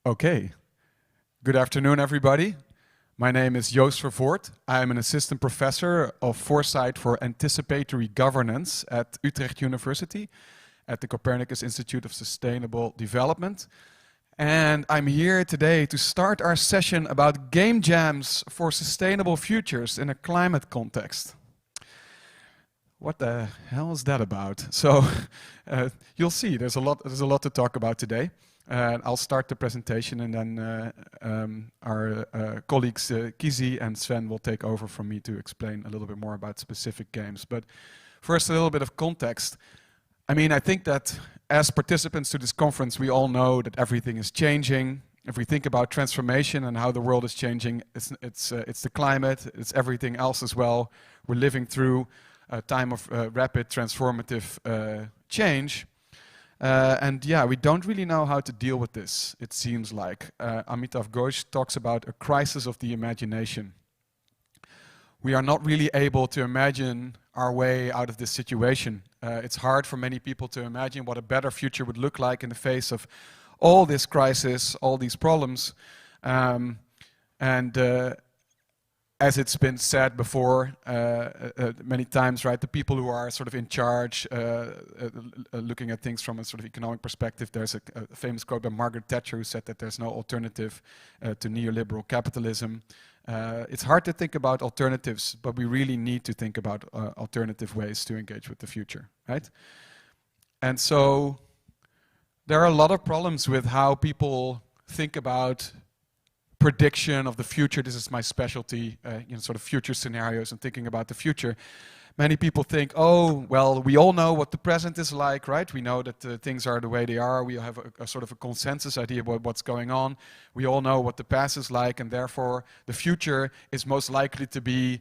Okay. Good afternoon, everybody. My name is Joost Vervoort. I am an assistant professor of foresight for anticipatory governance at Utrecht University at the Copernicus Institute of Sustainable Development. And I'm here today to start our session about game jams for sustainable futures in a climate context. What the hell is that about? So you'll see there's a lot to talk about today. I'll start the presentation, and then our colleagues Kizi and Sven will take over from me to explain a little bit more about specific games. But first, a little bit of context. I mean, I think that as participants to this conference, we all know that everything is changing. If we think about transformation and how the world is changing, it's the climate, it's everything else as well. We're living through a time of rapid transformative change. And yeah, we don't really know how to deal with this, it seems like. Amitav Ghosh talks about a crisis of the imagination. We are not really able to imagine our way out of this situation. It's hard for many people to imagine what a better future would look like in the face of all this crisis, all these problems. As it's been said before many times, right, the people who are sort of in charge, looking at things from a sort of economic perspective, there's a famous quote by Margaret Thatcher who said that there's no alternative to neoliberal capitalism. It's hard to think about alternatives, but we really need to think about alternative ways to engage with the future, right? And so there are a lot of problems with how people think about prediction of the future. This is my specialty, sort of future scenarios and thinking about the future. Many people think, oh, well, we all know what the present is like, right? We know that things are the way they are. We have a sort of a consensus idea about what's going on. We all know what the past is like, and therefore the future is most likely to be,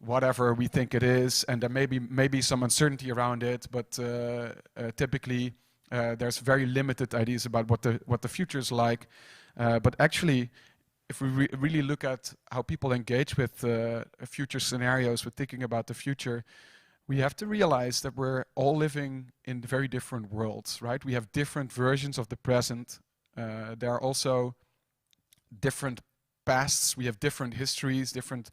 whatever we think it is, and there may be some uncertainty around it, but typically there's very limited ideas about what the future is like. But actually, if we really look at how people engage with future scenarios, with thinking about the future, we have to realize that we're all living in very different worlds, right? We have different versions of the present. There are also different pasts. We have different histories, different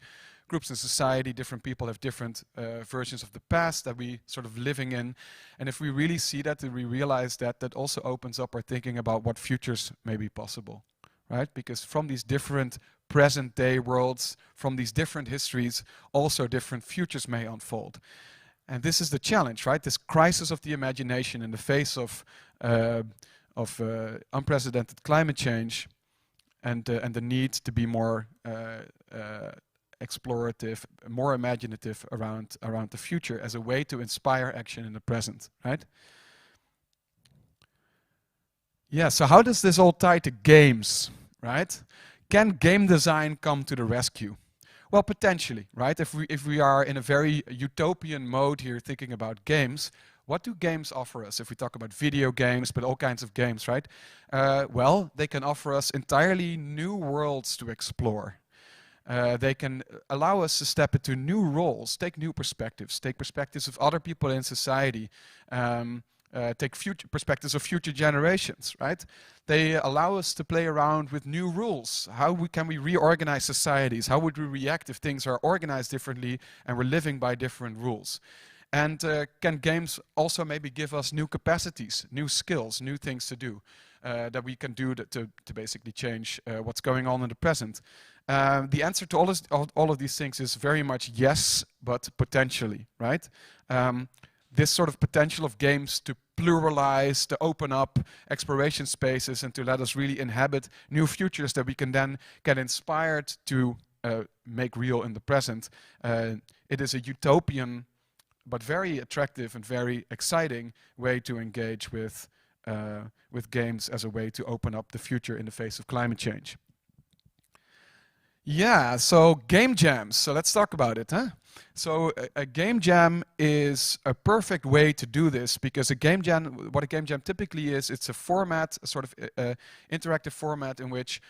groups in society, different people have different versions of the past that we sort of living in. And if we really see that and we realize that, that also opens up our thinking about what futures may be possible. Right? Because from these different present-day worlds, from these different histories, also different futures may unfold. And this is the challenge, right? This crisis of the imagination in the face of unprecedented climate change, and the need to be more explorative, more imaginative around the future as a way to inspire action in the present, right? Yeah, so how does this all tie to games, right? Can game design come to the rescue? Well, potentially, right? If we are in a very utopian mode here thinking about games, what do games offer us? If we talk about video games, but all kinds of games, right? Well, they can offer us entirely new worlds to explore. They can allow us to step into new roles, take new perspectives, take perspectives of other people in society, take future perspectives of future generations, right? They allow us to play around with new rules. Can we reorganize societies? How would we react if things are organized differently and we're living by different rules? And can games also maybe give us new capacities, new skills, new things to do that we can do to basically change what's going on in the present? The answer to all of these things is very much yes, but potentially, right? This sort of potential of games to pluralize, to open up exploration spaces and to let us really inhabit new futures that we can then get inspired to make real in the present. It is a utopian but very attractive and very exciting way to engage with games as a way to open up the future in the face of climate change. Yeah, so game jams. So let's talk about it, huh? So a game jam is a perfect way to do this because what a game jam typically is, it's a format, a sort of interactive format in which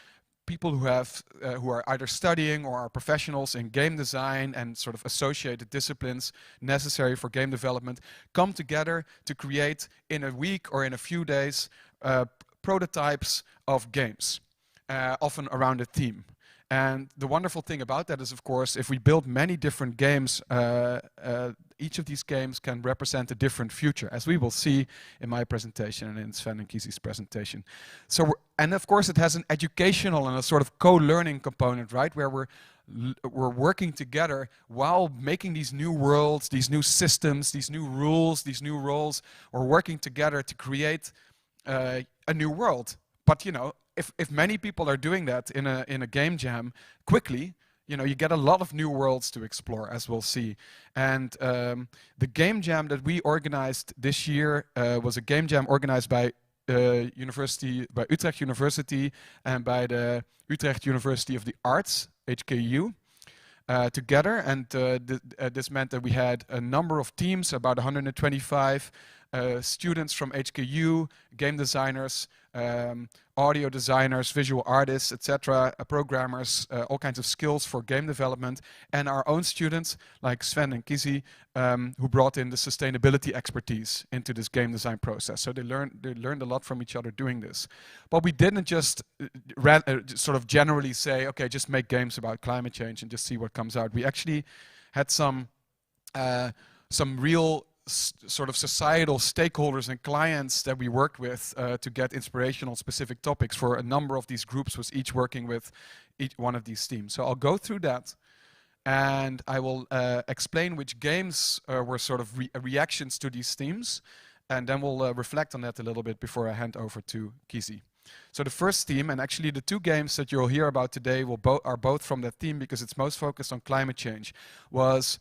people who are either studying or are professionals in game design and sort of associated disciplines necessary for game development come together to create in a week or in a few days prototypes of games, often around a theme. And the wonderful thing about that is, of course, if we build many different games, each of these games can represent a different future, as we will see in my presentation and in Sven and Kisi's presentation. So, and of course, it has an educational and a sort of co-learning component, right, where we're working together while making these new worlds, these new systems, these new rules, these new roles. We're working together to create a new world. But, you know, if many people are doing that in a game jam quickly, you know, you get a lot of new worlds to explore, as we'll see. And the game jam that we organized this year was a game jam organized by Utrecht University and by the Utrecht University of the Arts, HKU, together. And this meant that we had a number of teams, about 125 students from HKU, game designers, audio designers, visual artists, etc., programmers, all kinds of skills for game development, and our own students like Sven and Kisi, who brought in the sustainability expertise into this game design process. So they learned a lot from each other doing this. But we didn't just sort of generally say, okay, just make games about climate change and just see what comes out. We actually had some real sort of societal stakeholders and clients that we worked with to get inspiration on specific topics for a number of these groups, was each working with each one of these teams. So I'll go through that, and I will explain which games were sort of reactions to these themes, and then we'll reflect on that a little bit before I hand over to Kisi. So the first theme, and actually the two games that you'll hear about today are both from that theme because it's most focused on climate change, was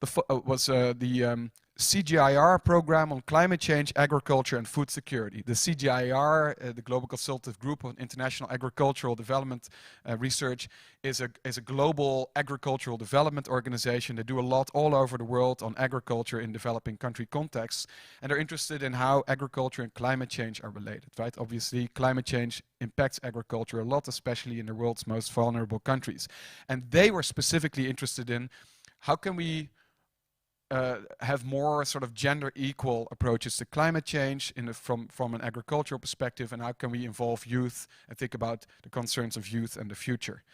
the CGIAR program on climate change, agriculture and food security. The CGIAR, the Global Consultative Group on International Agricultural Development Research, is a global agricultural development organization. They do a lot all over the world on agriculture in developing country contexts, and they're interested in how agriculture and climate change are related, right? Obviously, climate change impacts agriculture a lot, especially in the world's most vulnerable countries. And they were specifically interested in how can we have more sort of gender equal approaches to climate change from an agricultural perspective, and how can we involve youth and think about the concerns of youth and the future.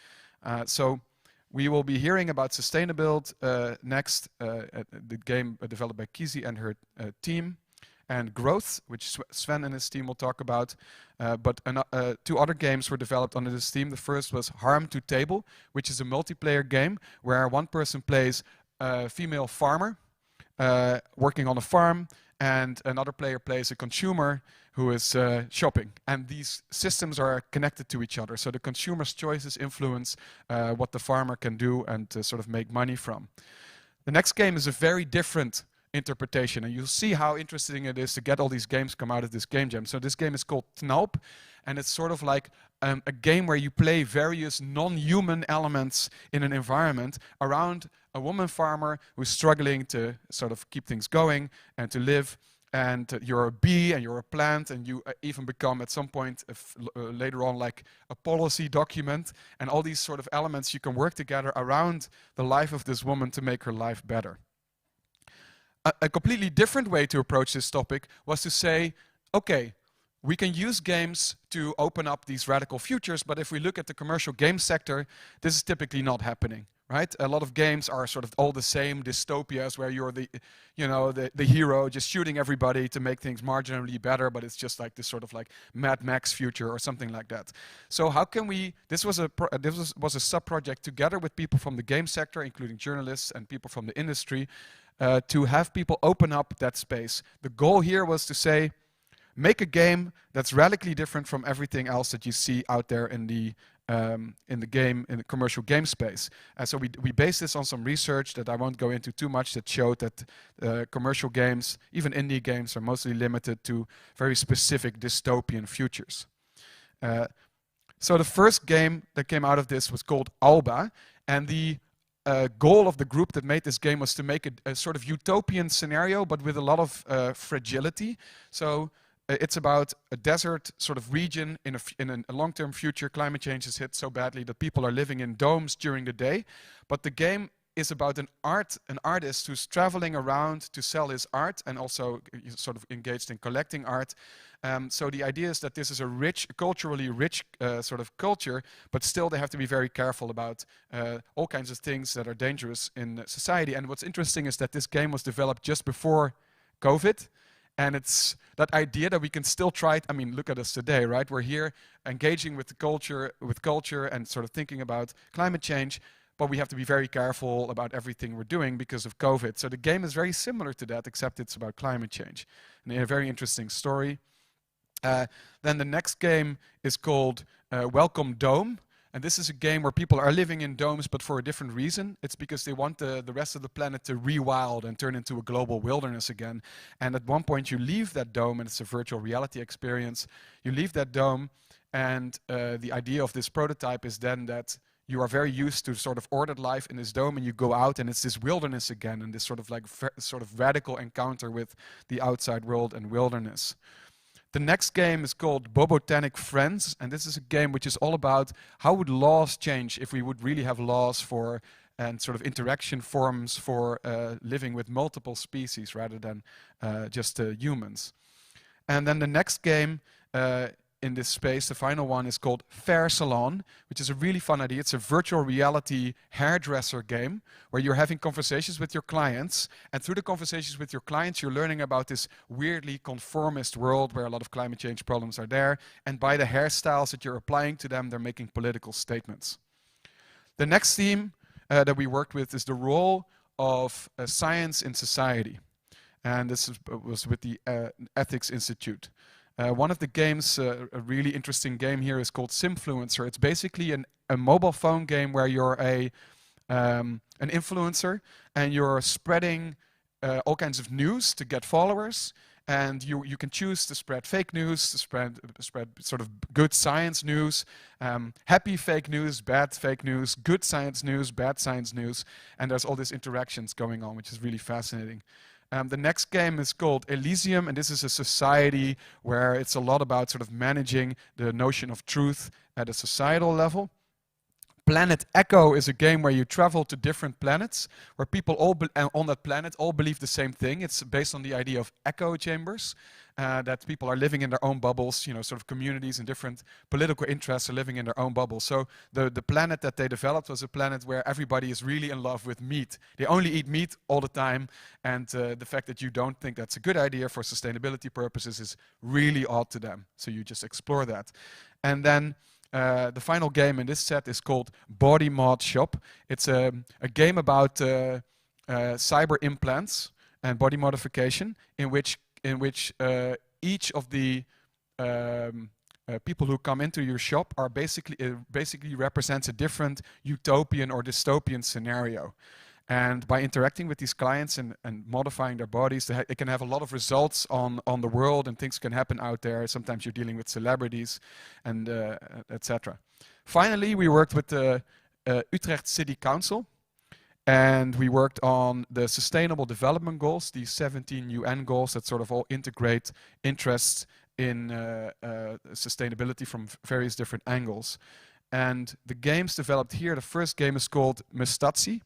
So we will be hearing about Sustainability next, the game developed by Kisi and her team, and Growth, which Sven and his team will talk about. But two other games were developed under this theme. The first was Harm to Table, which is a multiplayer game where one person plays a female farmer working on a farm, and another player plays a consumer who is shopping. And these systems are connected to each other, so the consumer's choices influence what the farmer can do and sort of make money from. The next game is a very different interpretation, and you'll see how interesting it is to get all these games come out of this game jam. So this game is called Tnaup, and it's sort of like a game where you play various non-human elements in an environment around a woman farmer who's struggling to sort of keep things going and to live. And you're a bee and you're a plant, and you even become at some point later on like a policy document, and all these sort of elements you can work together around the life of this woman to make her life better. A completely different way to approach this topic was to say, okay, we can use games to open up these radical futures, but if we look at the commercial game sector, this is typically not happening, right? A lot of games are sort of all the same dystopias where you're the hero just shooting everybody to make things marginally better, but it's just like this sort of like Mad Max future or something like that. So how can we, this was a sub-project together with people from the game sector, including journalists and people from the industry, to have people open up that space. The goal here was to say, make a game that's radically different from everything else that you see out there in the commercial game space. So we based this on some research that I won't go into too much, that showed that commercial games, even indie games, are mostly limited to very specific dystopian futures. So the first game that came out of this was called Alba, and the goal of the group that made this game was to make a sort of utopian scenario, but with a lot of fragility. So it's about a desert sort of region in a long-term future. Climate change has hit so badly that people are living in domes during the day, but the game is about an artist who's traveling around to sell his art, and also sort of engaged in collecting art. So the idea is that this is a rich, culturally rich sort of culture, but still they have to be very careful about all kinds of things that are dangerous in society. And what's interesting is that this game was developed just before COVID. And it's that idea that we can still try it. I mean, look at us today, right? We're here engaging with the culture and sort of thinking about climate change, but we have to be very careful about everything we're doing because of COVID. So the game is very similar to that, except it's about climate change. And a very interesting story. Then the next game is called Welcome Dome. And this is a game where people are living in domes, but for a different reason. It's because they want the rest of the planet to rewild and turn into a global wilderness again. And at one point you leave that dome, and it's a virtual reality experience. You leave that dome, and the idea of this prototype is then that you are very used to sort of ordered life in this dome, and you go out and it's this wilderness again, and this sort of like sort of radical encounter with the outside world and wilderness. The next game is called Bobotanic Friends, and this is a game which is all about how would laws change if we would really have laws for and sort of interaction forms for living with multiple species rather than just humans. And then the next game in this space, the final one, is called Fair Salon, which is a really fun idea. It's a virtual reality hairdresser game where you're having conversations with your clients, and through the conversations with your clients you're learning about this weirdly conformist world where a lot of climate change problems are there, and by the hairstyles that you're applying to them, they're making political statements. The next theme that we worked with is the role of science in society, and this was with the Ethics Institute. One of the games, a really interesting game here, is called Symfluencer. It's basically a mobile phone game where you're an influencer and you're spreading all kinds of news to get followers. And you can choose to spread fake news, to spread sort of good science news, happy fake news, bad fake news, good science news, bad science news. And there's all these interactions going on, which is really fascinating. The next game is called Elysium, and this is a society where it's a lot about sort of managing the notion of truth at a societal level. Planet Echo is a game where you travel to different planets, where people all on that planet all believe the same thing. It's based on the idea of echo chambers, that people are living in their own bubbles, you know, sort of communities and different political interests are living in their own bubbles. So the planet that they developed was a planet where everybody is really in love with meat. They only eat meat all the time, and the fact that you don't think that's a good idea for sustainability purposes is really odd to them. So you just explore that. And then the final game in this set is called Body Mod Shop. It's a game about cyber implants and body modification, in which each of the people who come into your shop are basically represents a different utopian or dystopian scenario. And by interacting with these clients and modifying their bodies, it can have a lot of results on the world, and things can happen out there. Sometimes you're dealing with celebrities and etc. Finally, we worked with the Utrecht City Council, and we worked on the Sustainable Development Goals, these 17 UN goals that sort of all integrate interests in sustainability from various different angles. And the games developed here, the first game is called Mestazi.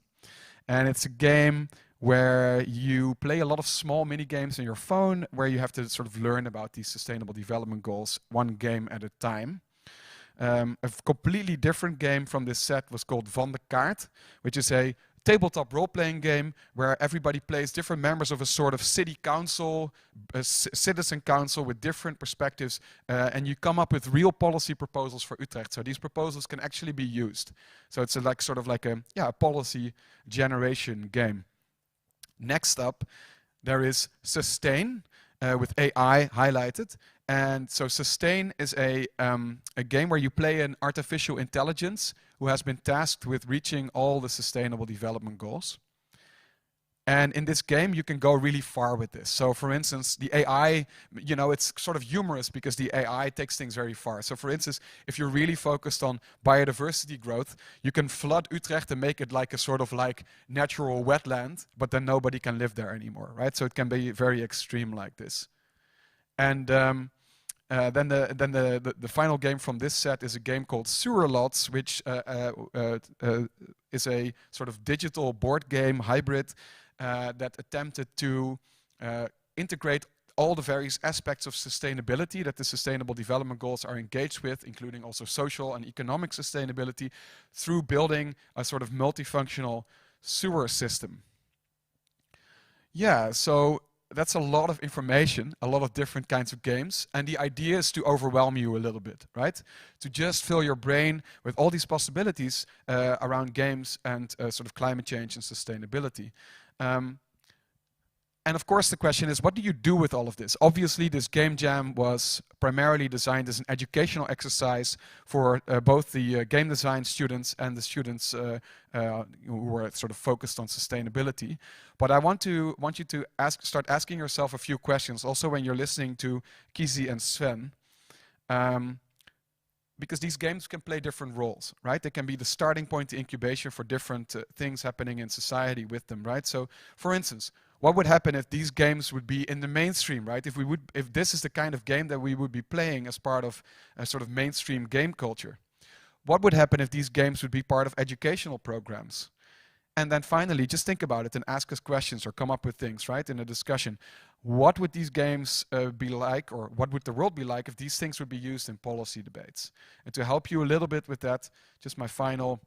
And it's a game where you play a lot of small mini games on your phone where you have to sort of learn about these sustainable development goals one game at a time. A completely different game from this set was called Van de Kaart, which is a tabletop role-playing game where everybody plays different members of a sort of city council, a citizen council with different perspectives, and you come up with real policy proposals for Utrecht. So these proposals can actually be used. So it's sort of like a policy generation game. Next up, there is Sustain with AI highlighted. And so Sustain is a game where you play an artificial intelligence who has been tasked with reaching all the sustainable development goals. And in this game, you can go really far with this. So for instance, the AI, you know, it's sort of humorous because the AI takes things very far. So for instance, if you're really focused on biodiversity growth, you can flood Utrecht and make it like a sort of like natural wetland, but then nobody can live there anymore, right? So it can be very extreme like this. And Then the final game from this set is a game called Sewer Lots, which is a sort of digital board game hybrid that attempted to integrate all the various aspects of sustainability that the Sustainable Development Goals are engaged with, including also social and economic sustainability, through building a sort of multifunctional sewer system. Yeah, so that's a lot of information, a lot of different kinds of games, and the idea is to overwhelm you a little bit, right? To just fill your brain with all these possibilities around games and sort of climate change and sustainability. And of course the question is, what do you do with all of this? Obviously this game jam was primarily designed as an educational exercise for both the game design students and the students who were sort of focused on sustainability. But I want you to start asking yourself a few questions, also when you're listening to Kizzy and Sven. Because these games can play different roles, right? They can be the starting point, the incubation for different things happening in society with them, right? So, for instance, what would happen if these games would be in the mainstream, right? If this is the kind of game that we would be playing as part of a sort of mainstream game culture. What would happen if these games would be part of educational programs? And then finally, just think about it and ask us questions or come up with things, right, in a discussion. What would these games be like, or what would the world be like if these things would be used in policy debates? And to help you a little bit with that, just my final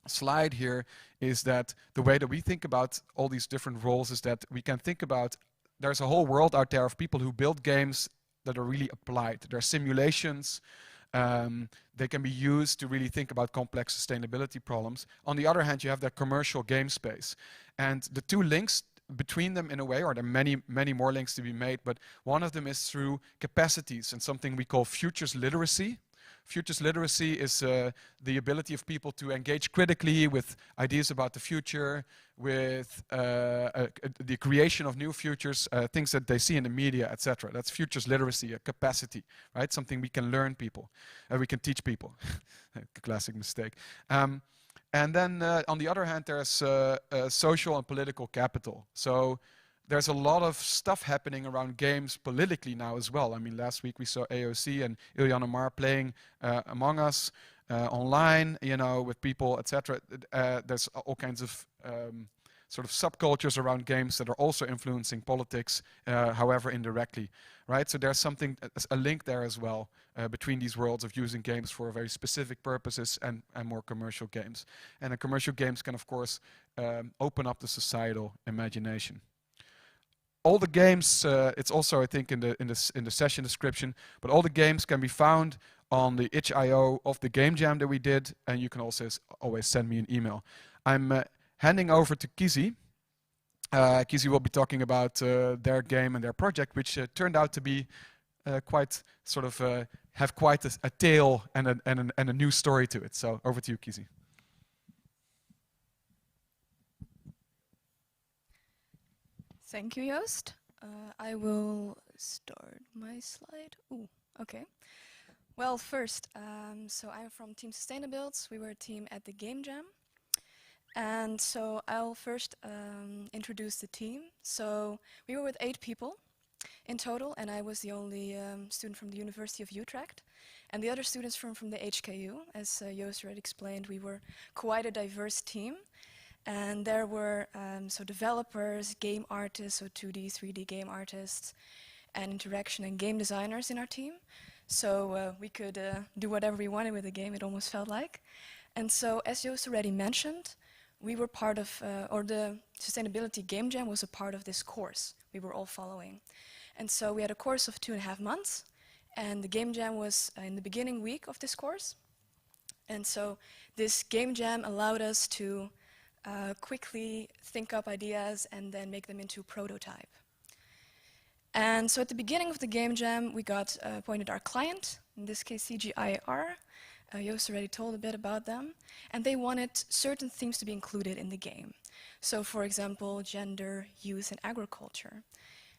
slide here is that the way that we think about all these different roles is that we can think about there's a whole world out there of people who build games that are really applied. There are simulations. They can be used to really think about complex sustainability problems. On the other hand, you have that commercial game space. And the two links between them in a way, or there are many more links to be made, but one of them is through capacities and something we call futures literacy. Futures literacy is the ability of people to engage critically with ideas about the future, with the creation of new futures, things that they see in the media, etc. That's futures literacy, a capacity, right? Something we can learn people, we can teach people. Classic mistake. And then on the other hand, there's social and political capital. So there's a lot of stuff happening around games politically now as well. I mean, last week we saw AOC and Ilhan Omar playing Among Us online, you know, with people, etc. There's all kinds of sort of subcultures around games that are also influencing politics, however indirectly, right? So there's a link there as well between these worlds of using games for very specific purposes and more commercial games. And the commercial games can, of course, open up the societal imagination. All the games, it's also I think in the session description, but all the games can be found on the itch.io of the game jam that we did, and you can also always send me an email. I'm handing over to Kizzy. Kizzy will be talking about their game and their project, which turned out to be quite sort of have quite a tale and a new story to it. So over to you, Kizzy. Thank you, Joost. I will start my slide. Ooh, okay. Well, first, so I'm from Team Sustainabuilds. We were a team at the Game Jam. And so I'll first introduce the team. So we were with 8 people in total, and I was the only student from the University of Utrecht. And the other students from the HKU. As Joost already explained, we were quite a diverse team. And there were so developers, game artists, so 2D, 3D game artists, and interaction and game designers in our team. So we could do whatever we wanted with the game, it almost felt like. And so, as Joost already mentioned, we were part of, or the Sustainability Game Jam was a part of this course we were all following. And so we had a course of 2.5 months, and the Game Jam was in the beginning week of this course. And so this Game Jam allowed us to quickly think up ideas and then make them into a prototype. And so at the beginning of the Game Jam, we got appointed our client, in this case CGIAR. Joost already told a bit about them. And they wanted certain themes to be included in the game. So for example, gender, youth, and agriculture.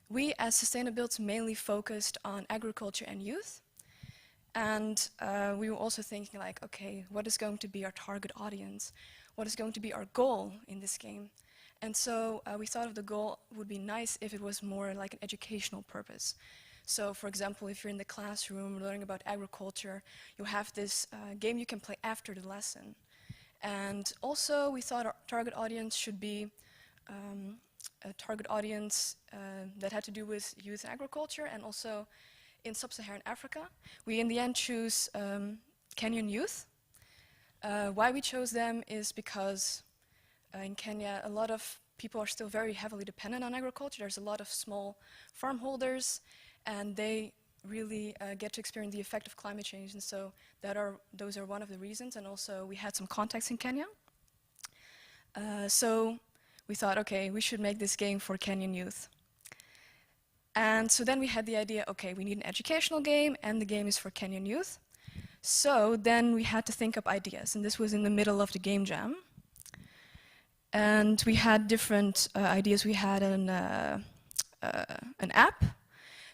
We as Sustainabuilds mainly focused on agriculture and youth. And we were also thinking like, okay, what is going to be our target audience? What is going to be our goal in this game? And so we thought of the goal would be nice if it was more like an educational purpose. So for example, if you're in the classroom learning about agriculture, you have this game you can play after the lesson. And also we thought our target audience should be a target audience that had to do with youth agriculture and also in sub-Saharan Africa. We in the end choose Kenyan youth. Why we chose them is because in Kenya a lot of people are still very heavily dependent on agriculture. There's a lot of small farm holders and they really get to experience the effect of climate change, and so those are one of the reasons. And also we had some contacts in Kenya. So we thought, okay, we should make this game for Kenyan youth. And so then we had the idea, okay, we need an educational game and the game is for Kenyan youth. So then we had to think up ideas, and this was in the middle of the game jam. And we had different ideas. We had an app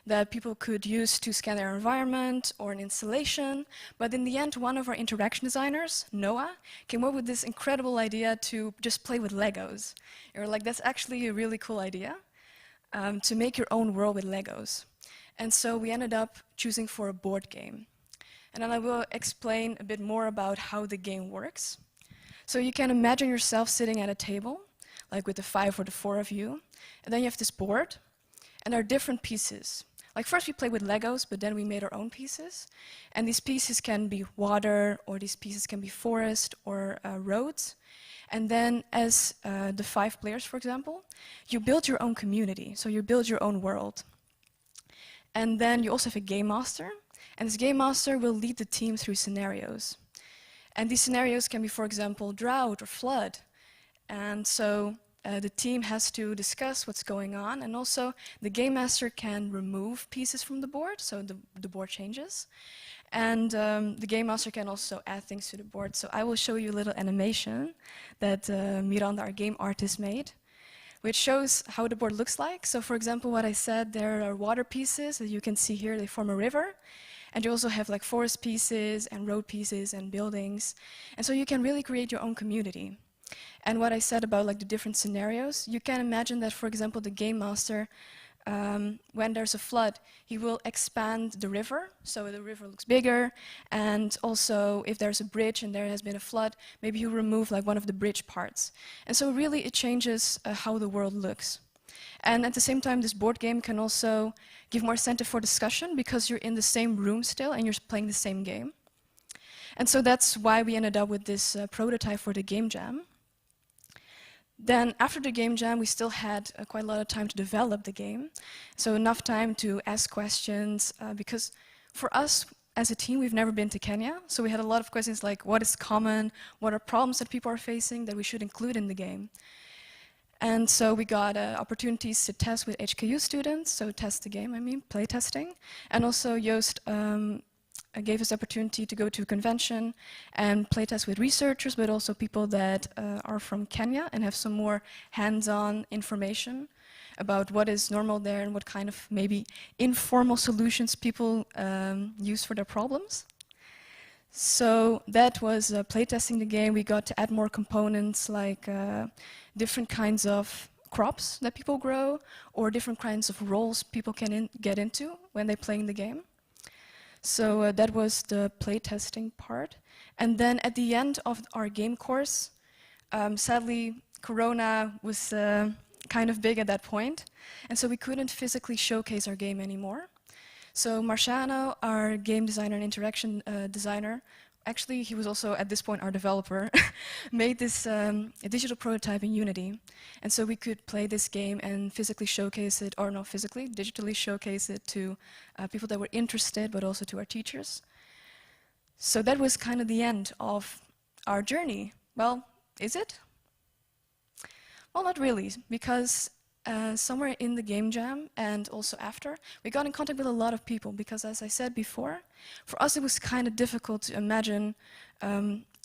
that people could use to scan their environment, or an installation. But in the end, one of our interaction designers, Noah, came up with this incredible idea to just play with Legos. And we're like, that's actually a really cool idea, to make your own world with Legos. And so we ended up choosing for a board game. And then I will explain a bit more about how the game works. So you can imagine yourself sitting at a table, like with the 5 or the 4 of you, and then you have this board, and there are different pieces. Like first we played with Legos, but then we made our own pieces. And these pieces can be water, or these pieces can be forest, or roads. And then as the 5 players, for example, you build your own community, so you build your own world. And then you also have a game master, and this game master will lead the team through scenarios. And these scenarios can be, for example, drought or flood. And so the team has to discuss what's going on, and also the game master can remove pieces from the board, so the board changes. And the game master can also add things to the board. So I will show you a little animation that Miranda, our game artist, made, which shows how the board looks like. So for example, what I said, there are water pieces that you can see here, they form a river. And you also have like forest pieces and road pieces and buildings. And so you can really create your own community. And what I said about like the different scenarios, you can imagine that, for example, the game master, when there's a flood, he will expand the river, so the river looks bigger. And also, if there's a bridge and there has been a flood, maybe you remove like one of the bridge parts. And so really it changes how the world looks. And at the same time, this board game can also give more incentive for discussion because you're in the same room still and you're playing the same game. And so that's why we ended up with this prototype for the game jam. Then after the game jam, we still had quite a lot of time to develop the game. So enough time to ask questions, because for us as a team, we've never been to Kenya. So we had a lot of questions like, what is common? What are problems that people are facing that we should include in the game? And so we got opportunities to test with HKU students, so test the game, play testing. And also Joost gave us the opportunity to go to a convention and play test with researchers, but also people that are from Kenya and have some more hands-on information about what is normal there and what kind of maybe informal solutions people use for their problems. So that was playtesting the game. We got to add more components like different kinds of crops that people grow, or different kinds of roles people can get into when they're playing the game. So that was the playtesting part. And then at the end of our game course, sadly, Corona was kind of big at that point, and so we couldn't physically showcase our game anymore. So Marciano, our game designer and interaction designer, actually he was also at this point our developer, made this a digital prototype in Unity. And so we could play this game and physically showcase it, or not physically, digitally showcase it to people that were interested, but also to our teachers. So that was kind of the end of our journey. Well, is it? Well, not really, because somewhere in the game jam and also after, we got in contact with a lot of people because, as I said before, for us it was kind of difficult to imagine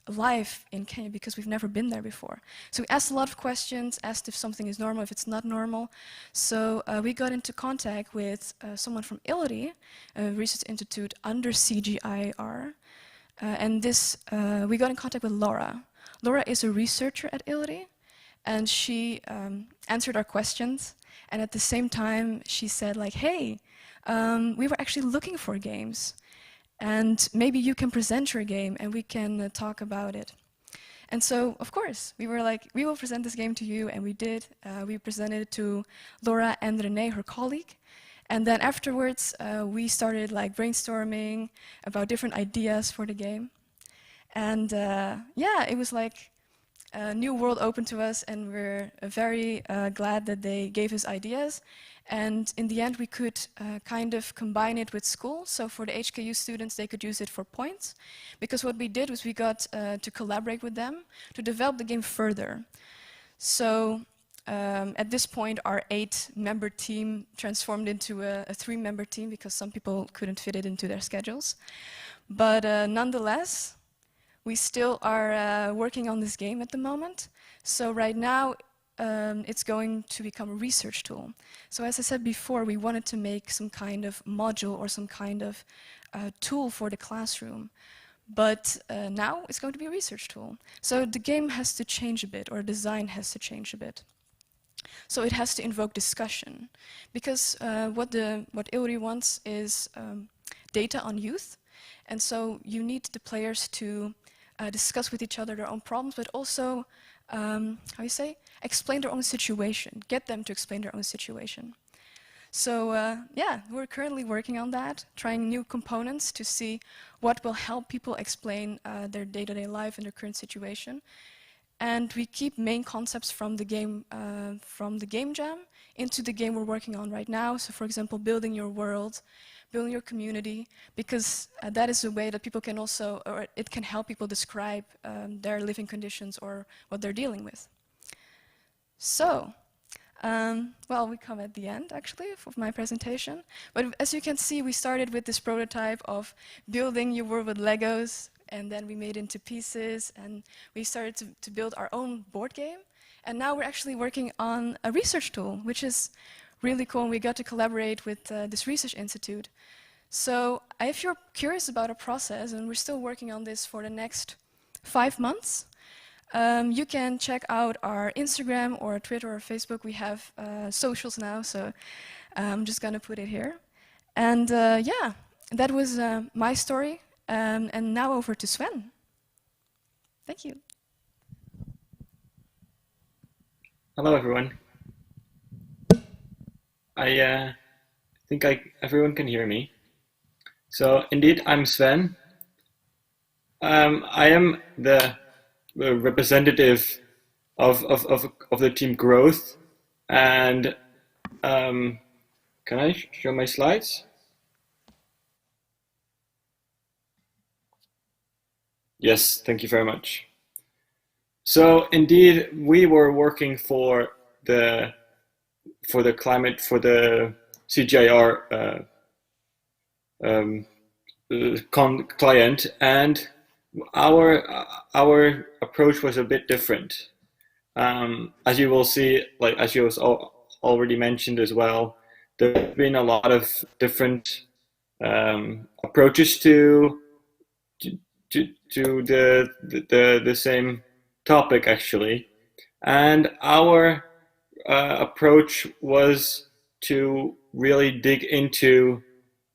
life in Kenya because we've never been there before. So we asked a lot of questions, asked if something is normal, if it's not normal. So we got into contact with someone from Elysium, a research institute under CGIAR, and we got in contact with Laura. Laura is a researcher at Elysium. And she answered our questions, and at the same time she said like, hey, we were actually looking for games. And maybe you can present your game and we can talk about it. And so, of course, we were like, we will present this game to you, and we did. We presented it to Laura and Renee, her colleague. And then afterwards, we started like brainstorming about different ideas for the game. And yeah, it was like a new world opened to us, and we're very glad that they gave us ideas. And in the end, we could kind of combine it with school. So for the HKU students, they could use it for points. Because what we did was we got to collaborate with them to develop the game further. So at this point, our 8-member team transformed into a 3-member team because some people couldn't fit it into their schedules. But nonetheless, we still are working on this game at the moment. So right now, it's going to become a research tool. So as I said before, we wanted to make some kind of module or some kind of tool for the classroom. But now it's going to be a research tool. So the game has to change a bit, or design has to change a bit. So it has to invoke discussion. Because what Ilri wants is data on youth. And so you need the players to discuss with each other their own problems, but also, how you say, explain their own situation, get them to explain their own situation. So yeah, we're currently working on that, trying new components to see what will help people explain their day-to-day life and their current situation. And we keep main concepts from the game jam into the game we're working on right now. So for example, building your world, building your community, because that is a way that people can also, or it can help people describe their living conditions or what they're dealing with. So, well, we come at the end, actually, of my presentation. But as you can see, we started with this prototype of building your world with Legos, and then we made it into pieces, and we started to build our own board game. And now we're actually working on a research tool, which is really cool, and we got to collaborate with this research institute. So if you're curious about a process, and we're still working on this for the next 5 months, you can check out our Instagram or Twitter or Facebook. We have socials now, so I'm just gonna put it here. And yeah, that was my story. And now over to Sven. Thank you. Hello, everyone. I think everyone can hear me. So indeed, I'm Sven. I am the representative of the team Growth, and can I show my slides? Yes, thank you very much. So indeed, we were working for the CGIAR client, and our approach was a bit different. As you will see, like as you already mentioned as well, there's been a lot of different approaches to the same topic, actually, and our approach was to really dig into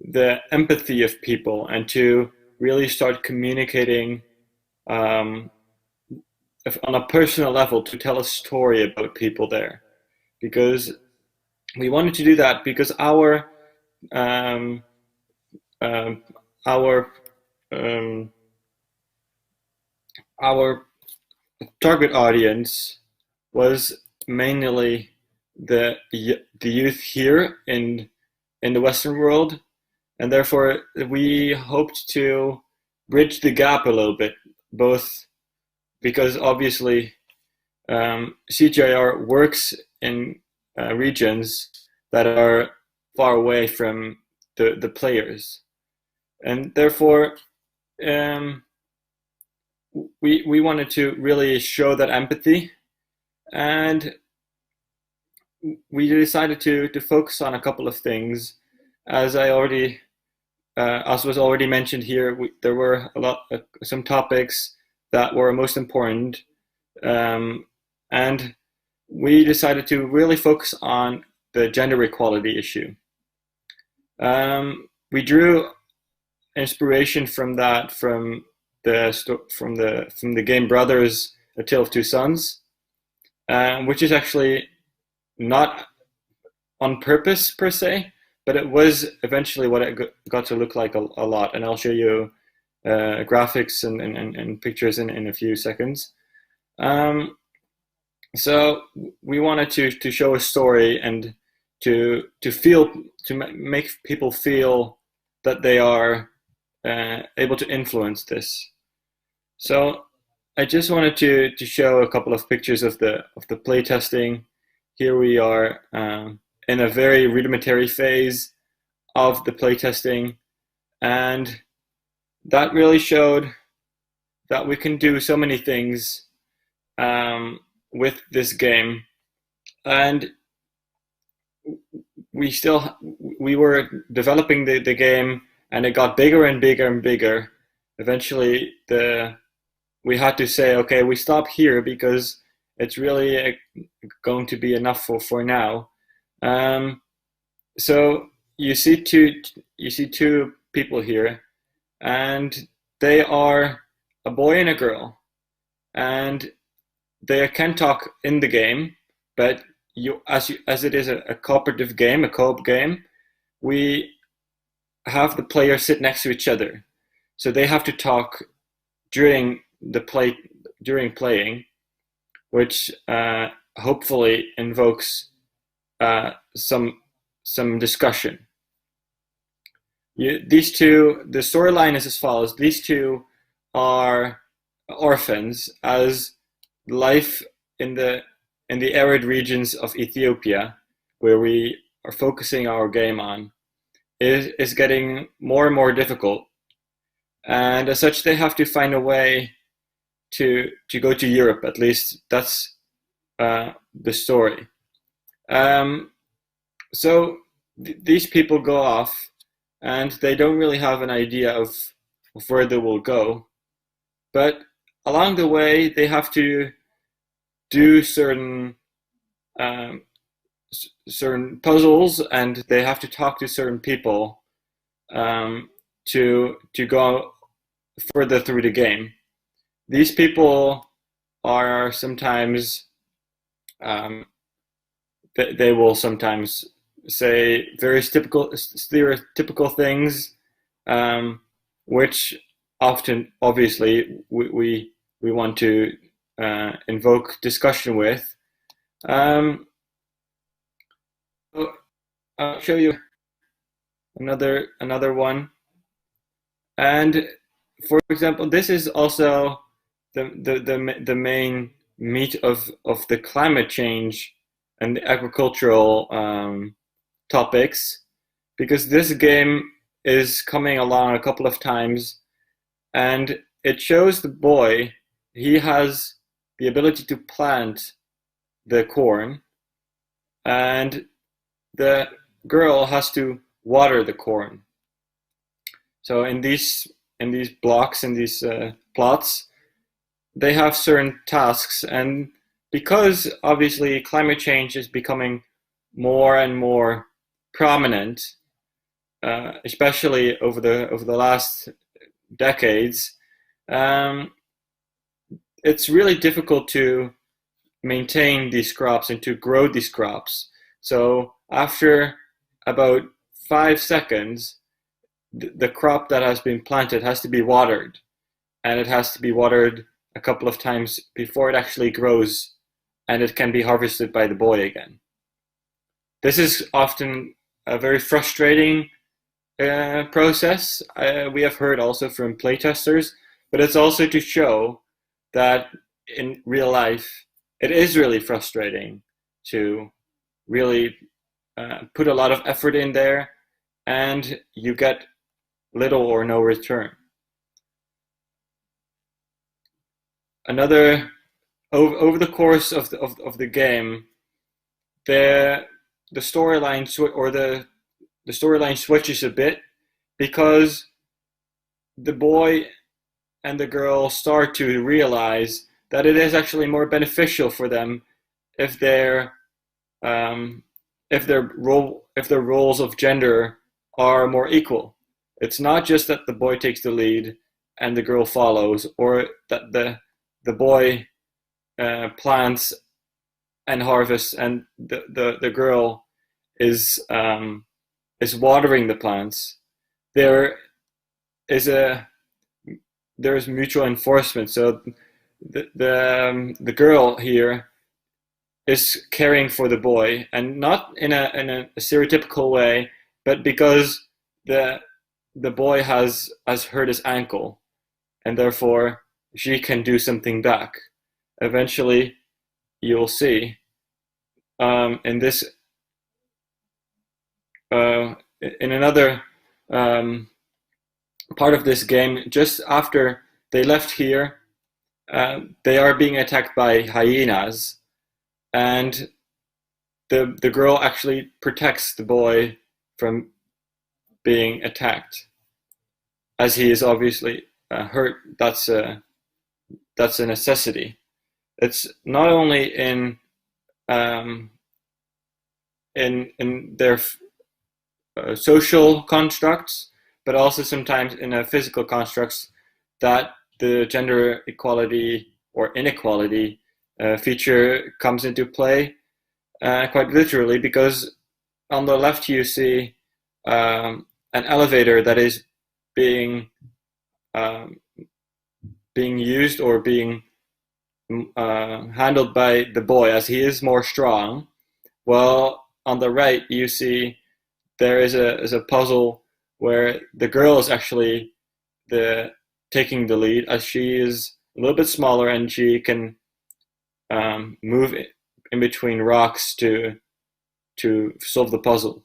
the empathy of people and to really start communicating on a personal level, to tell a story about people there, because we wanted to do that because our target audience was mainly the youth here in the Western world, and therefore we hoped to bridge the gap a little bit, both because obviously CGIAR works in regions that are far away from the players, and therefore we wanted to really show that empathy, and we decided to focus on a couple of things. As was already mentioned here, there were some topics that were most important, and we decided to really focus on the gender equality issue. We drew inspiration from that from the game Brothers: A Tale of Two Sons, which is actually not on purpose per se, but it was eventually what it got to look like a lot. And I'll show you graphics and pictures in a few seconds. So we wanted to show a story and to make people feel that they are able to influence this. So I just wanted to show a couple of pictures of the playtesting. Here we are in a very rudimentary phase of the playtesting, and that really showed that we can do so many things with this game. And we were developing the game, and it got bigger and bigger and bigger. Eventually we had to say, okay, we stop here because it's really going to be enough for now. So you see two people here, and they are a boy and a girl, and they can talk in the game, but as it is a cooperative game, a co-op game, we have the players sit next to each other, so they have to talk during playing, which hopefully invokes some discussion. The storyline is as follows. These two are orphans, as life in the arid regions of Ethiopia, where we are focusing our game on, is getting more and more difficult. And as such, they have to find a way to go to Europe. At least that's the story. So these people go off, and they don't really have an idea of where they will go. But along the way, they have to do certain puzzles, and they have to talk to certain people to go further through the game. These people are sometimes they will sometimes say very stereotypical things, which often, obviously, we want to invoke discussion with. I'll show you another one. And for example, this is also the main meat of the climate change and the agricultural topics, because this game is coming along a couple of times, and it shows the boy, he has the ability to plant the corn, and the girl has to water the corn. So in these blocks, in these plots, they have certain tasks, and because obviously climate change is becoming more and more prominent, especially over the last decades, it's really difficult to maintain these crops and to grow these crops. So after about 5 seconds, the crop that has been planted has to be watered, and it has to be watered a couple of times before it actually grows, and it can be harvested by the boy again. This is often a very frustrating process. We have heard also from playtesters, but it's also to show that in real life, it is really frustrating to really put a lot of effort in there, and you get little or no return. Over the course of the game, the storyline switches a bit, because the boy and the girl start to realize that it is actually more beneficial for them if their roles of gender are more equal. It's not just that the boy takes the lead and the girl follows, or that the boy plants and harvests and the girl is watering the plants. There is mutual enforcement. So the girl here is caring for the boy, and not in a stereotypical way, but because the boy has hurt his ankle, and therefore she can do something back. Eventually, you'll see in this in another part of this game, just after they left here, they are being attacked by hyenas, and the girl actually protects the boy from being attacked, as he is obviously hurt. That's a necessity. It's not only in their social constructs, but also sometimes in physical constructs, that the gender equality or inequality feature comes into play quite literally, because on the left you see an elevator that is being used or being handled by the boy, as he is more strong. Well, on the right you see there is a puzzle where the girl is actually taking the lead, as she is a little bit smaller and she can move in between rocks to solve the puzzle.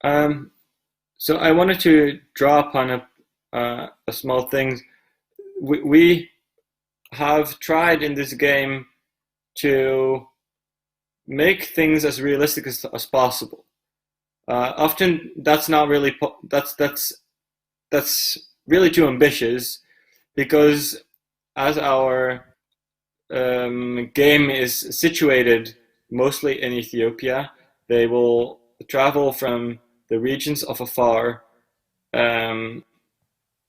So I wanted to draw upon a small thing. We have tried in this game to make things as realistic as possible. Often that's not really that's really too ambitious, because as our game is situated mostly in Ethiopia, they will travel from the regions of afar in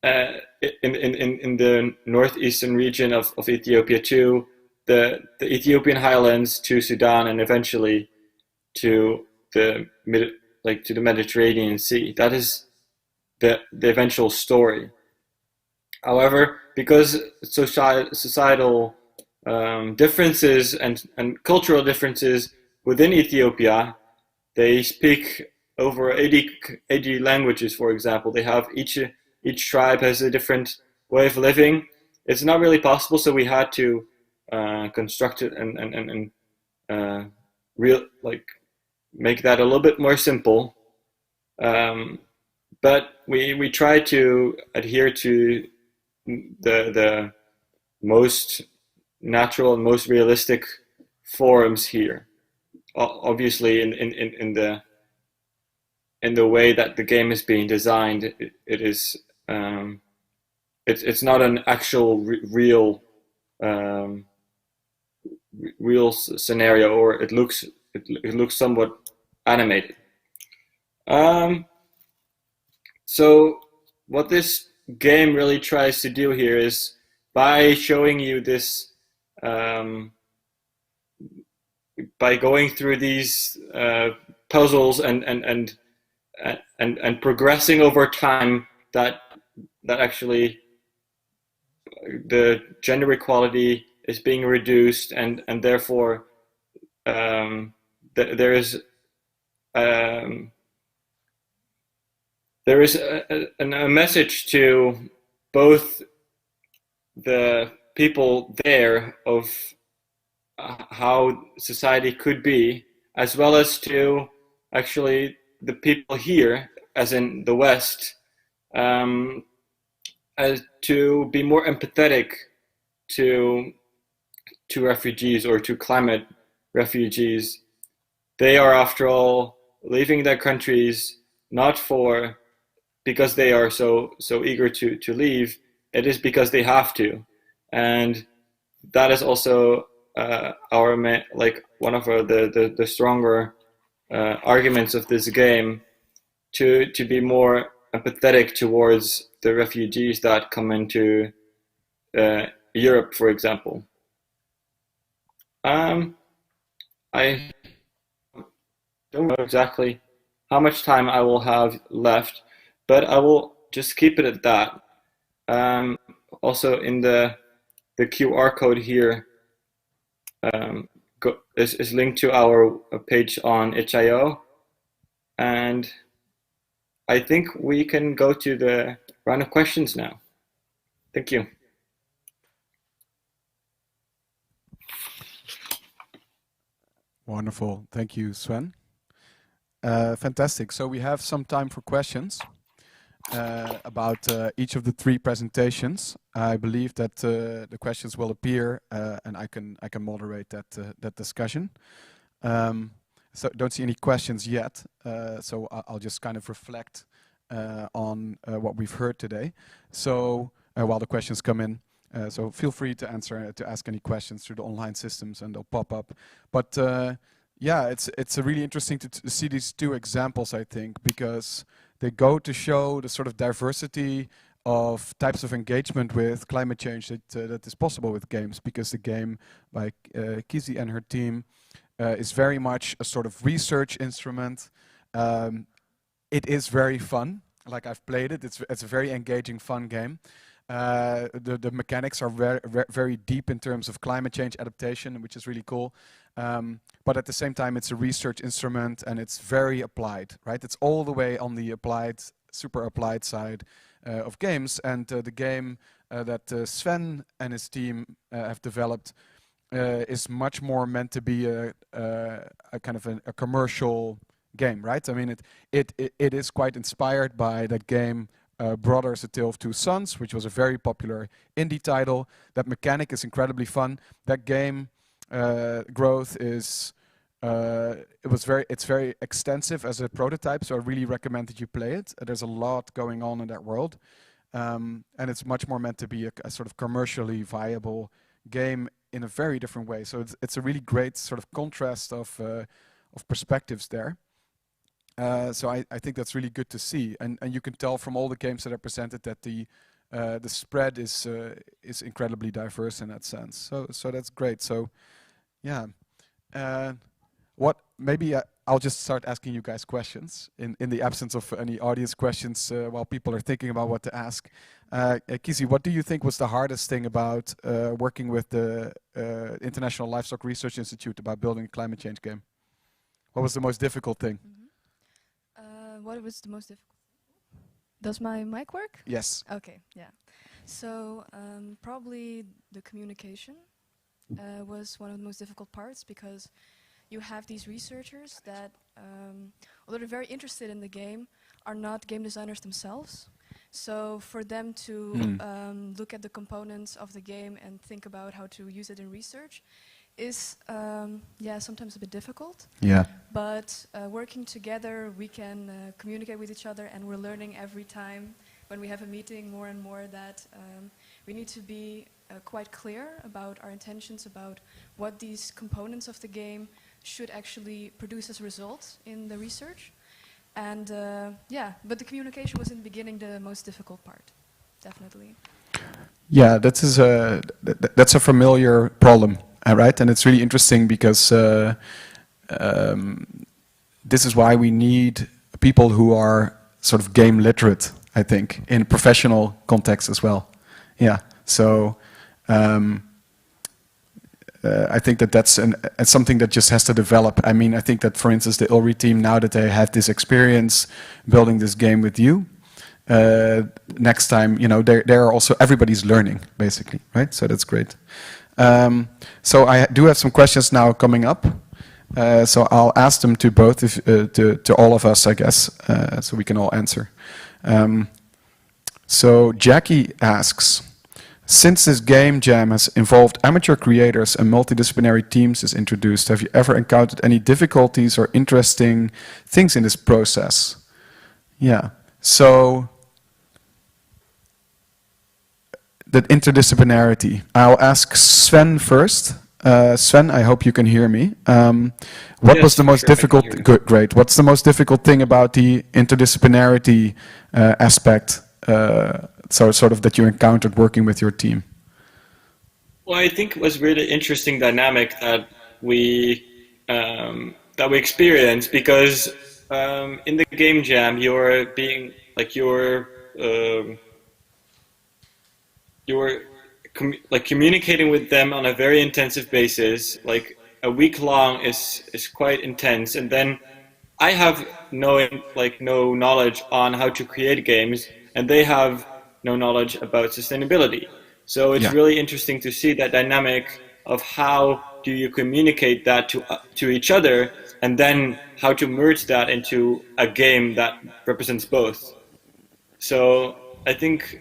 the northeastern region of Ethiopia to the Ethiopian highlands, to Sudan, and eventually to the Mediterranean Sea. That is the eventual story. However, because societal differences and cultural differences within Ethiopia, they speak over 80 languages, for example. They have each tribe has a different way of living. It's not really possible, so we had to construct it and make that a little bit more simple. But we try to adhere to the most natural and most realistic forms here. Obviously, in the way that the game is being designed, it is it's not an actual real scenario, or it looks somewhat animated. So what this game really tries to do here is, by showing you this, by going through these puzzles and progressing over time, that actually the gender equality is being reduced, and therefore there is a message to both the people there of how society could be, as well as to actually the people here, as in the West, as to be more empathetic to refugees, or to climate refugees. They are, after all, leaving their countries not because they are so eager to leave. It is because they have to, and that is also one of the stronger arguments of this game to be more empathetic towards the refugees that come into Europe, for example. I don't know exactly how much time I will have left, but I will just keep it at that. Also, in the QR code here is linked to our page on itch.io, and I think we can go to the round of questions now. Thank you. Wonderful. Thank you, Sven. Fantastic. So we have some time for questions about each of the three presentations. I believe that the questions will appear, and I can moderate that discussion. So don't see any questions yet. So I'll just kind of reflect on what we've heard today. So while the questions come in. So feel free to ask any questions through the online systems, and they'll pop up. But yeah, it's really interesting to see these two examples, I think, because they go to show the sort of diversity of types of engagement with climate change that is possible with games. Because the game by Kizzy and her team is very much a sort of research instrument. It is very fun. Like, I've played it. It's a very engaging, fun game. The mechanics are very deep in terms of climate change adaptation, which is really cool. But at the same time, it's a research instrument, and it's very applied, right? It's all the way on the applied, super applied side of games. And the game that Sven and his team have developed is much more meant to be a kind of a commercial game, right? I mean, it is quite inspired by that game Brothers: A Tale of Two Sons, which was a very popular indie title. That mechanic is incredibly fun. That game growth is it's very extensive as a prototype, so I really recommend that you play it. There's a lot going on in that world, and it's much more meant to be a sort of commercially viable game in a very different way. So it's a really great sort of contrast of perspectives there. So I think that's really good to see, and you can tell from all the games that are presented that the spread is incredibly diverse in that sense. So that's great. So yeah, maybe I'll just start asking you guys questions in the absence of any audience questions while people are thinking about what to ask. Kizzy, what do you think was the hardest thing about working with the International Livestock Research Institute about building a climate change game? What was the most difficult thing? What was the most difficult? Does my mic work? Yes. Okay, yeah. So probably the communication was one of the most difficult parts, because you have these researchers that, although they're very interested in the game, are not game designers themselves. So for them to look at the components of the game and think about how to use it in research is sometimes a bit difficult. Yeah. But working together, we can communicate with each other, and we're learning every time when we have a meeting more and more that we need to be quite clear about our intentions, about what these components of the game should actually produce as a result in the research. And but the communication was in the beginning the most difficult part, definitely. Yeah, that's a familiar problem. Right, and it's really interesting because this is why we need people who are sort of game literate, I think, in professional context as well. Yeah, so I think that's something that just has to develop. I mean, I think that, for instance, the ILRI team, now that they have this experience building this game with you, next time, you know, they're also, everybody's learning, basically, right? So that's great. So I do have some questions now coming up. So I'll ask them to both, to all of us, I guess, so we can all answer. So Jackie asks, since this game jam has involved amateur creators and multidisciplinary teams is introduced, have you ever encountered any difficulties or interesting things in this process? Yeah, so that interdisciplinarity. I'll ask Sven first. Sven, I hope you can hear me. What Yes, was the for most sure, I can difficult? hear you. Good, great. What's the most difficult thing about the interdisciplinarity aspect? So sort of that you encountered working with your team. Well, I think it was really interesting dynamic that we experienced because in the game jam you're being like um, you're like communicating with them on a very intensive basis. Like a week long is quite intense, and then I have no knowledge on how to create games, and they have no knowledge about sustainability. So it's Yeah. really interesting to see that dynamic of how do you communicate that to each other, and then how to merge that into a game that represents both. So I think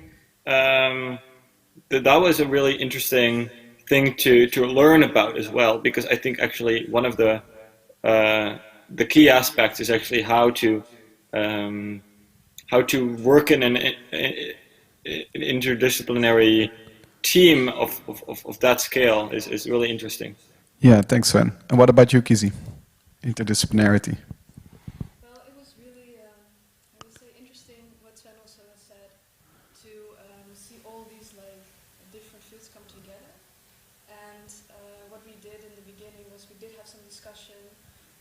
that was a really interesting thing to learn about as well, because I think actually one of uh, the key aspects is actually um, how to work in an interdisciplinary team of that scale is really interesting. Yeah, thanks, Sven. And what about you, Kizzy? Interdisciplinarity. Well, it was really, I would say, interesting what Sven also has said to see all these like different fields come together. And what we did in the beginning was we did have some discussion,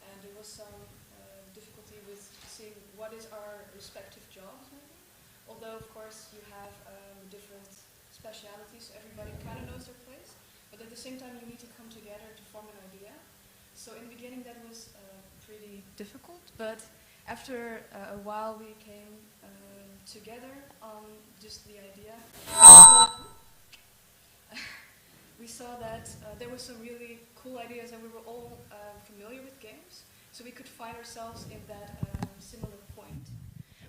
and there was some difficulty with seeing what is our respective jobs, maybe. Although, of course, you have different specialities, so everybody kind of knows their place. But at the same time, you need to come together to form an idea. So in the beginning, that was pretty difficult. But after a while, we came together on just the idea. We saw that there were some really cool ideas, and we were all familiar with games, so we could find ourselves in that similar point.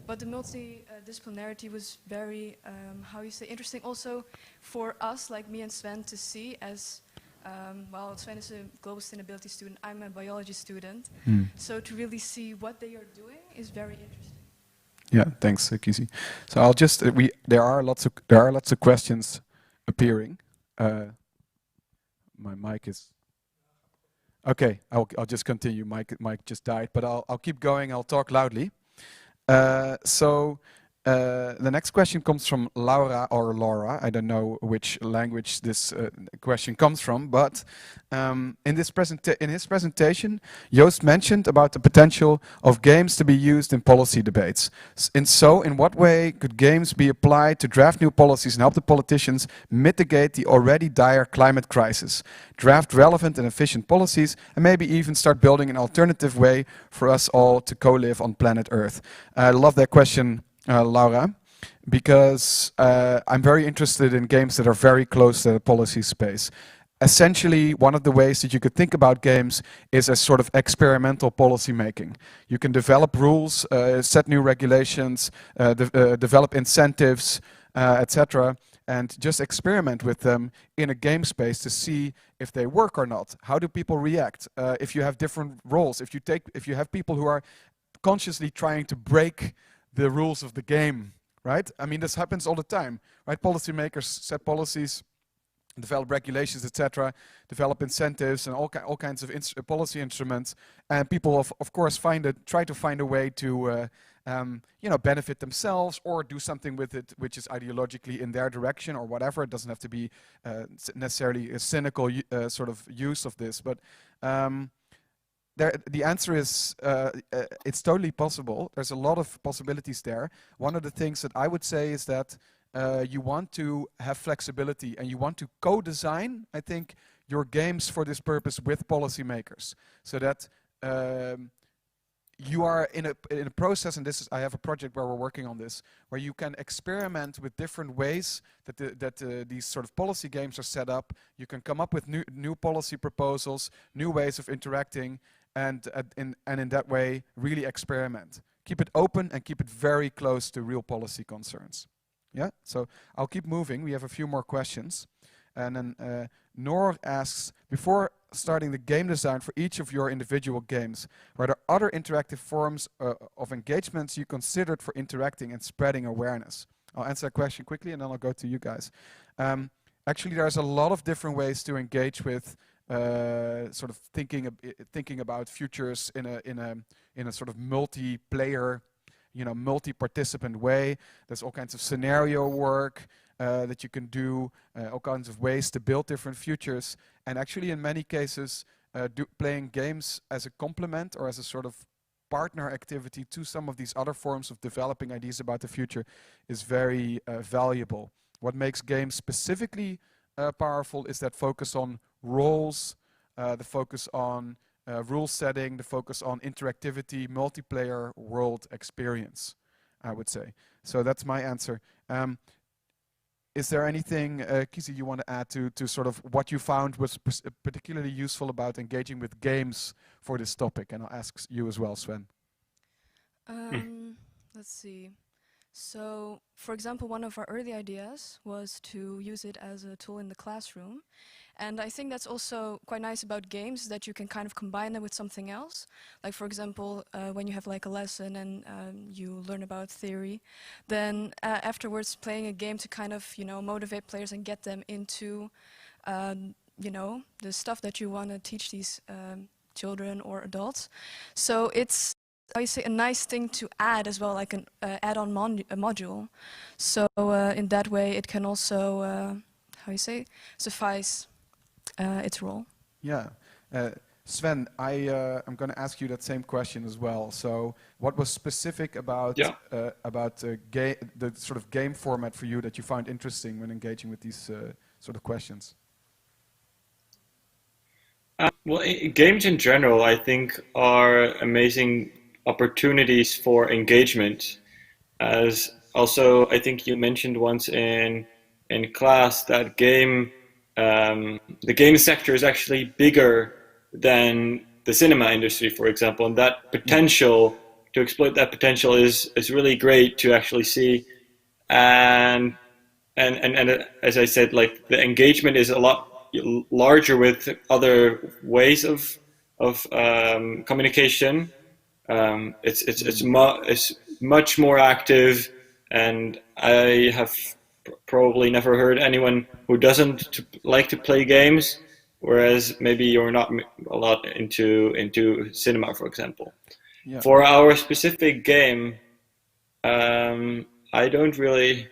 But the multidisciplinarity was very, how you say, interesting also for us, like me and Sven, to see as, well, Sven is a global sustainability student, I'm a biology student, so to really see what they are doing is very interesting. Yeah, thanks, Kizzy. So I'll just there are lots of questions appearing. My mic is okay. I'll just continue. Mic just died, but I'll keep going. I'll talk loudly. The next question comes from Laura or Laura. I don't know which language this question comes from, but in his presentation, Joost mentioned about the potential of games to be used in policy debates. In what way could games be applied to draft new policies and help the politicians mitigate the already dire climate crisis, draft relevant and efficient policies, and maybe even start building an alternative way for us all to co-live on planet Earth? I love that question, Laura, because I'm very interested in games that are very close to the policy space. Essentially, one of the ways that you could think about games is as sort of experimental policy making. You can develop rules, set new regulations, develop incentives, etc., and just experiment with them in a game space to see if they work or not. How do people react? If you have different roles, if you have people who are consciously trying to break the rules of the game, right? I mean, this happens all the time, right? Policymakers set policies, develop regulations, etc., develop incentives and all kinds of policy instruments, and people of course try to find a way to benefit themselves or do something with it which is ideologically in their direction or whatever. It doesn't have to be necessarily a cynical sort of use of this, but the answer is it's totally possible. There's a lot of possibilities there. One of the things that I would say is that you want to have flexibility and you want to co-design, I think, your games for this purpose with policymakers, so that you are in a process, and I have a project where we're working on this, where you can experiment with different ways that these sort of policy games are set up. You can come up with new policy proposals, new ways of interacting, and in that way really experiment. Keep it open and keep it very close to real policy concerns. Yeah, so I'll keep moving. We have a few more questions. And then Noor asks, before starting the game design for each of your individual games, were there other interactive forms of engagements you considered for interacting and spreading awareness? I'll answer that question quickly and then I'll go to you guys. Actually, there's a lot of different ways to engage with sort of thinking about futures in a sort of multiplayer, multi-participant way. There's all kinds of scenario work that you can do, all kinds of ways to build different futures, and actually in many cases playing games as a complement or as a sort of partner activity to some of these other forms of developing ideas about the future is very valuable. What makes games specifically powerful is that focus on roles, the focus on rule setting, the focus on interactivity, multiplayer world experience, I would say. So that's my answer. Is there anything, Kizzy, you want to add to sort of what you found was particularly useful about engaging with games for this topic? And I'll ask you as well, Sven. Let's see. So, for example, one of our early ideas was to use it as a tool in the classroom. And I think that's also quite nice about games, that you can kind of combine them with something else. Like, for example, when you have like a lesson and you learn about theory, then afterwards playing a game to kind of, motivate players and get them into, the stuff that you want to teach these children or adults. So it's, I say, a nice thing to add as well, like an add-on module. So in that way, it can also, suffice its role. Yeah. Sven, I'm going to ask you that same question as well. So what was specific about the sort of game format for you that you found interesting when engaging with these sort of questions? Well, games in general, I think, are amazing opportunities for engagement. As also, I think you mentioned once in class that the game sector is actually bigger than the cinema industry, for example, and that potential, to exploit that potential is really great to actually see. And as I said, like, the engagement is a lot larger with other ways of communication. It's much more active, and I have probably never heard anyone who doesn't like to play games, whereas maybe you're not a lot into cinema, for example. Yeah. For our specific game, I don't really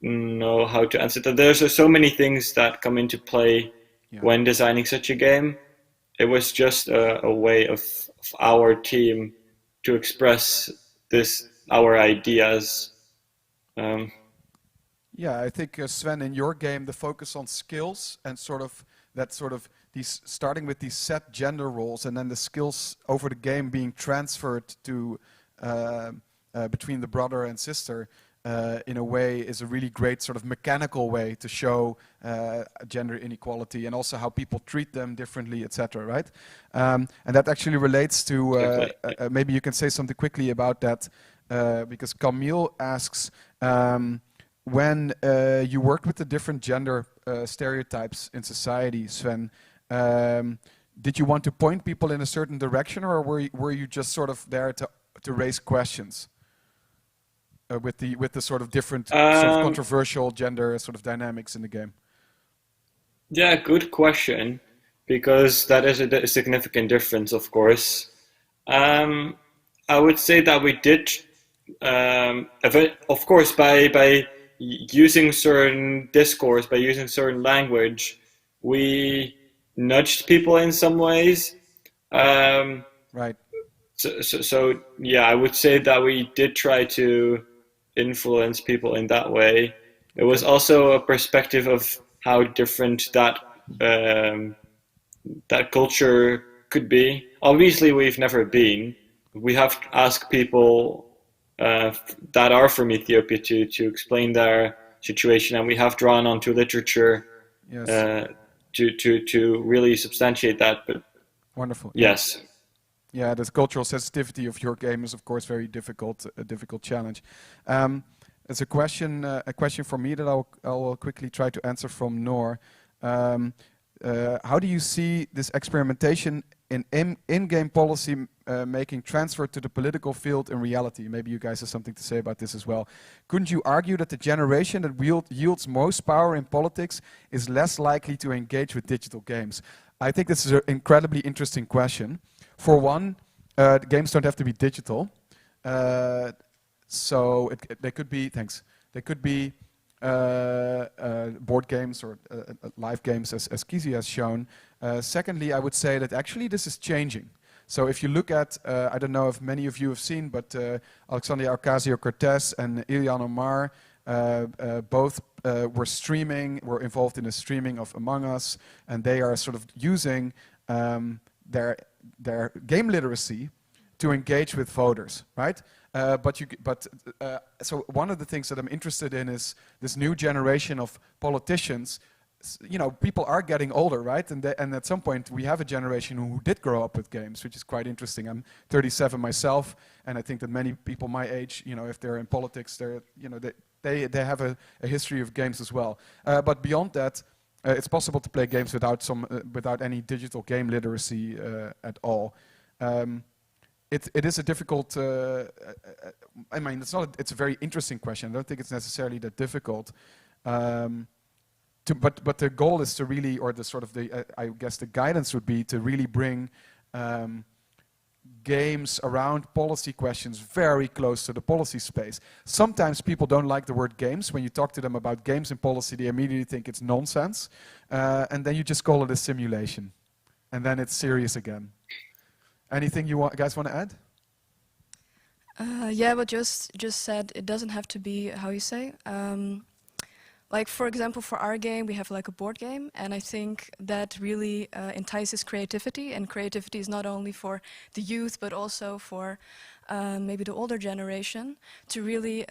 know how to answer that. There's so many things that come into play when designing such a game. It was just a way of our team to express our ideas. Yeah, I think Sven, in your game, the focus on skills and these starting with these set gender roles, and then the skills over the game being transferred to between the brother and sister, in a way, is a really great sort of mechanical way to show gender inequality and also how people treat them differently, etc. Right? And that actually relates to maybe you can say something quickly about that, because Camille asks. When you worked with the different gender stereotypes in society, Sven, did you want to point people in a certain direction, or were you just sort of there to raise questions with the sort of different sort of controversial gender sort of dynamics in the game? Yeah, good question, because that is a significant difference, of course. I would say that we did, of course, by using certain discourse, by using certain language, we nudged people in some ways. Right. So yeah, I would say that we did try to influence people in that way. It was also a perspective of how different that culture could be. Obviously, we've never been. We have to ask people that are from Ethiopia to explain their situation, and we have drawn onto literature to really substantiate that. But wonderful. Yes. Yeah, the cultural sensitivity of your game is, of course, very difficult. A difficult challenge. It's a question for me that I'll quickly try to answer from Noor. How do you see this experimentation in-game policy making transfer to the political field in reality. Maybe you guys have something to say about this as well. Couldn't you argue that the generation that yields most power in politics is less likely to engage with digital games? I think this is an incredibly interesting question. For one, the games don't have to be digital. So they could be, thanks, they could be board games or live games as Kizzy has shown. Secondly, I would say that actually this is changing. So if you look at, I don't know if many of you have seen, but Alexandria Ocasio-Cortez and Ilhan Omar both were involved in the streaming of Among Us, and they are sort of using their game literacy to engage with voters, right? So one of the things that I'm interested in is this new generation of politicians. You know, people are getting older, right? And at some point we have a generation who did grow up with games, which is quite interesting. I'm 37 myself, and I think that many people my age, you know, if they're in politics, they have a history of games as well. But beyond that, it's possible to play games without any digital game literacy at all. It is a difficult. I mean, it's a very interesting question. I don't think it's necessarily that difficult. But the goal is to really, or the sort of I guess the guidance would be to really bring games around policy questions very close to the policy space. Sometimes people don't like the word games. When you talk to them about games and policy, they immediately think it's nonsense, and then you just call it a simulation, and then it's serious again. Anything you guys want to add? Yeah, what just said, it doesn't have to be, how you say, like for example, for our game, we have like a board game, and I think that really entices creativity, and creativity is not only for the youth, but also for maybe the older generation to really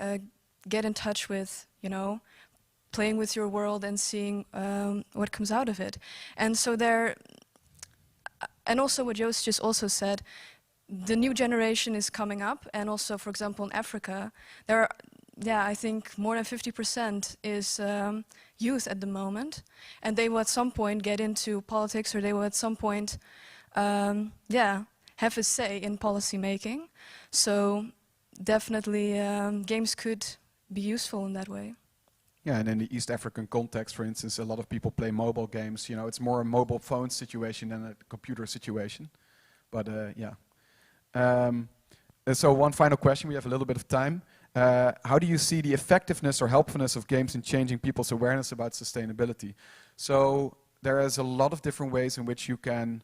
get in touch with, you know, playing with your world and seeing what comes out of it. And so and also what Joost just also said, the new generation is coming up, and also, for example, in Africa, there are, yeah, I think more than 50% is youth at the moment, and they will at some point get into politics, or they will at some point, yeah, have a say in policy making. So definitely games could be useful in that way. Yeah, and in the East African context, for instance, a lot of people play mobile games. You know, it's more a mobile phone situation than a computer situation. But yeah. So one final question, we have a little bit of time. How do you see the effectiveness or helpfulness of games in changing people's awareness about sustainability? So there is a lot of different ways in which you can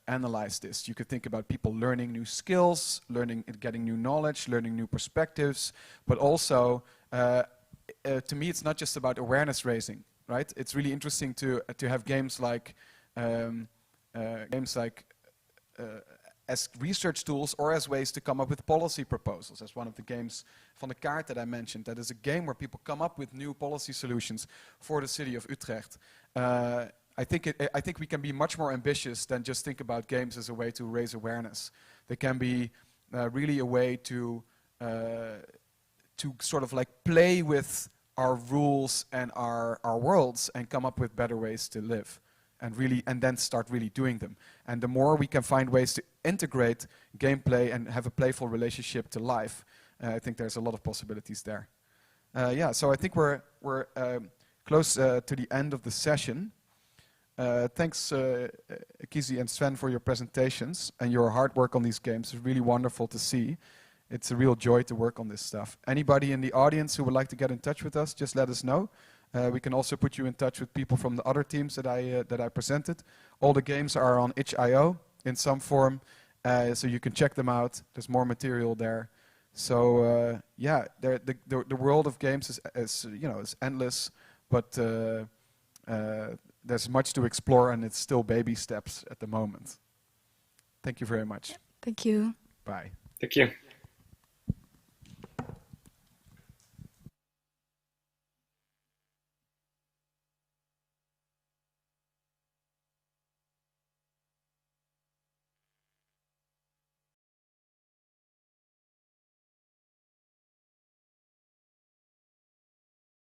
analyze this. You could think about people learning new skills, getting new knowledge, learning new perspectives, but also to me, it's not just about awareness raising, right? It's really interesting to have games like as research tools or as ways to come up with policy proposals. As one of the games Van de Kaart that I mentioned, that is a game where people come up with new policy solutions for the city of Utrecht. I think we can be much more ambitious than just think about games as a way to raise awareness. They can be really a way to sort of like play with our rules and our worlds and come up with better ways to live, and then start really doing them. And the more we can find ways to integrate gameplay and have a playful relationship to life, I think there's a lot of possibilities there. Yeah, so I think we're close to the end of the session. Thanks, Kizzy and Sven, for your presentations and your hard work on these games. It's really wonderful to see. It's a real joy to work on this stuff. Anybody in the audience who would like to get in touch with us, just let us know. We can also put you in touch with people from the other teams that I presented. All the games are on itch.io in some form, so you can check them out. There's more material there. So yeah, the world of games is endless, but there's much to explore, and it's still baby steps at the moment. Thank you very much. Thank you. Bye. Thank you.